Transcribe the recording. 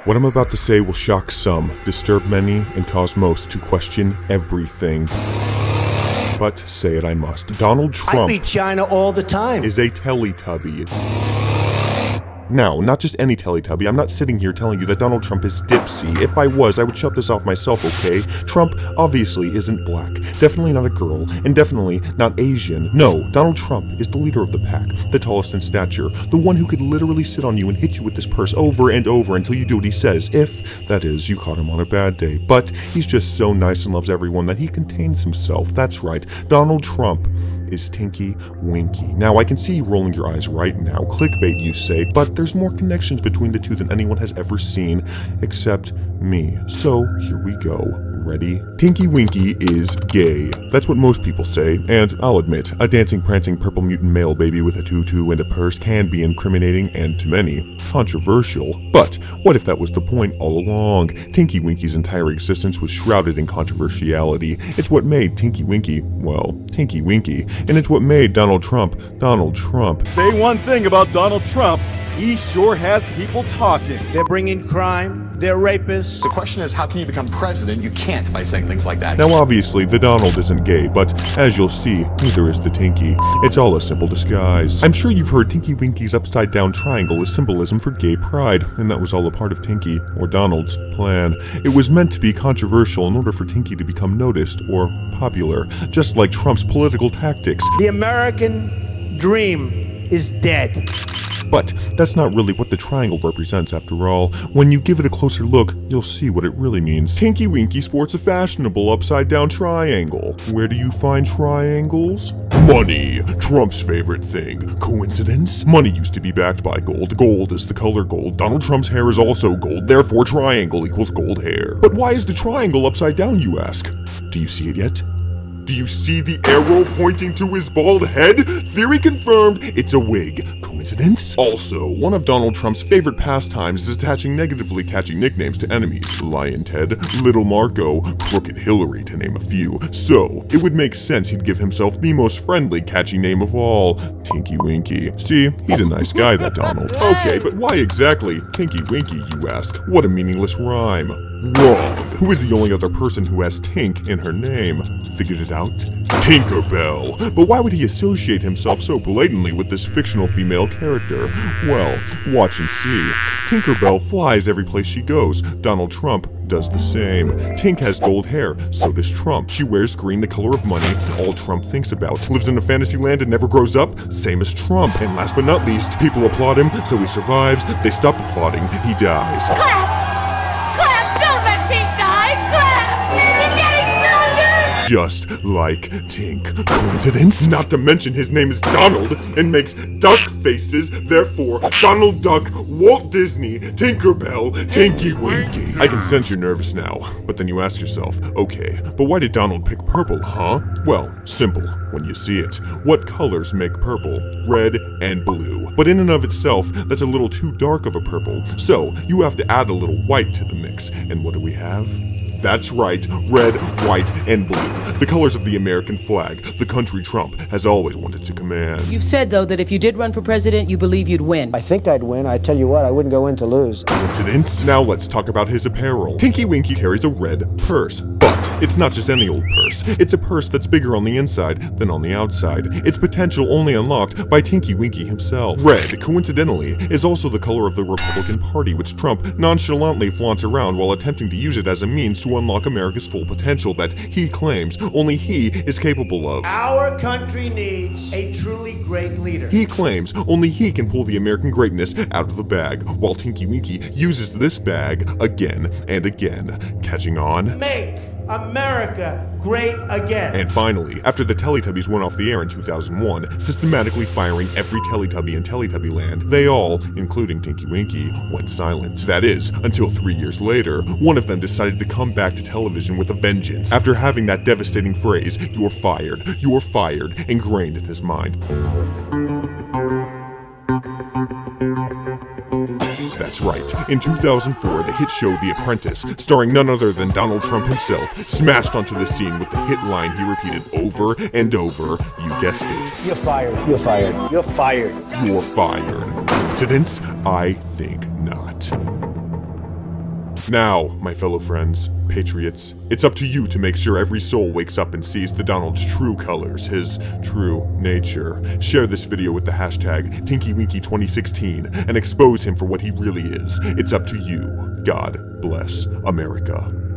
What I'm about to say will shock some, disturb many, and cause most to question everything. But say it I must. Donald Trump I beat China all the time. is a Teletubby. Now, not just any Teletubby. I'm not sitting here telling you that Donald Trump is dipsy. If I was, I would shut this off myself, okay? Trump obviously isn't black, definitely not a girl, and definitely not Asian. No, Donald Trump is the leader of the pack, the tallest in stature, the one who could literally sit on you and hit you with this purse over and over until you do what he says, if, that is, you caught him on a bad day. But he's just so nice and loves everyone that he contains himself. That's right, Donald Trump is Tinky Winky. Now, I can see you rolling your eyes right now. Clickbait, you say, but there's more connections between the two than anyone has ever seen, except me. So, here we go. Ready? Tinky Winky is gay. That's what most people say, and I'll admit, a dancing, prancing, purple mutant male baby with a tutu and a purse can be incriminating and, to many, controversial. But what if that was the point all along? Tinky Winky's entire existence was shrouded in controversiality. It's what made Tinky Winky, well, Tinky Winky, and it's what made Donald Trump, Donald Trump. Say one thing about Donald Trump, he sure has people talking. They're bringing crime. They're rapists. The question is, how can you become president? You can't by saying things like that. Now obviously, the Donald isn't gay, but as you'll see, neither is the Tinky. It's all a simple disguise. I'm sure you've heard Tinky Winky's upside-down triangle is symbolism for gay pride, and that was all a part of Tinky, or Donald's, plan. It was meant to be controversial in order for Tinky to become noticed, or popular, just like Trump's political tactics. The American dream is dead. But that's not really what the triangle represents after all. When you give it a closer look, you'll see what it really means. Tinky Winky sports a fashionable upside-down triangle. Where do you find triangles? Money, Trump's favorite thing. Coincidence? Money used to be backed by gold. Gold is the color gold. Donald Trump's hair is also gold, therefore triangle equals gold hair. But why is the triangle upside down, you ask? Do you see it yet? Do you see the arrow pointing to his bald head? Theory confirmed, it's a wig. Coincidence? Also, one of Donald Trump's favorite pastimes is attaching negatively catchy nicknames to enemies. Lion Ted, Little Marco, Crooked Hillary, to name a few. So, it would make sense he'd give himself the most friendly catchy name of all, Tinky Winky. See, he's a nice guy, that Donald. Okay, but why exactly Tinky Winky, you ask? What a meaningless rhyme. Wrong. Who is the only other person who has Tink in her name? Figured it out? Tinkerbell. But why would he associate himself so blatantly with this fictional female character? Well, watch and see. Tinkerbell flies every place she goes. Donald Trump does the same. Tink has gold hair, so does Trump. She wears green, the color of money, all Trump thinks about. Lives in a fantasy land and never grows up, same as Trump. And last but not least, people applaud him, so he survives. They stop applauding, he dies. Just like Tink. Coincidence? Not to mention his name is Donald and makes duck faces, therefore Donald Duck, Walt Disney, Tinkerbell, Tinky Winky. I can sense you're nervous now, but then you ask yourself, okay, but why did Donald pick purple, huh? Well, simple, when you see it. What colors make purple? Red and blue. But in and of itself, that's a little too dark of a purple, so you have to add a little white to the mix. And what do we have? That's right, red, white, and blue. The colors of the American flag, the country Trump has always wanted to command. You've said, though, that if you did run for president, you believe you'd win. I think I'd win. I tell you what, I wouldn't go in to lose. Coincidence? Now let's talk about his apparel. Tinky Winky carries a red purse, but it's not just any old purse. It's a purse that's bigger on the inside than on the outside. Its potential only unlocked by Tinky Winky himself. Red, coincidentally, is also the color of the Republican Party, which Trump nonchalantly flaunts around while attempting to use it as a means to unlock America's full potential that he claims only he is capable of. Our country needs a truly great leader. He claims only he can pull the American greatness out of the bag, while Tinky Winky uses this bag again and again. Catching on? Make America great again. And finally, after the Teletubbies went off the air in 2001, systematically firing every Teletubby in Teletubby land, they all, including Tinky Winky, went silent. That is, until 3 years later, one of them decided to come back to television with a vengeance, after having that devastating phrase, you're fired, ingrained in his mind. That's right. In 2004, the hit show The Apprentice, starring none other than Donald Trump himself, smashed onto the scene with the hit line he repeated over and over. You guessed it. You're fired. You're fired. You're fired. You're fired. Coincidence? I think not. Now, my fellow friends, patriots, it's up to you to make sure every soul wakes up and sees the Donald's true colors, his true nature. Share this video with the hashtag TinkyWinky2016 and expose him for what he really is. It's up to you. God bless America.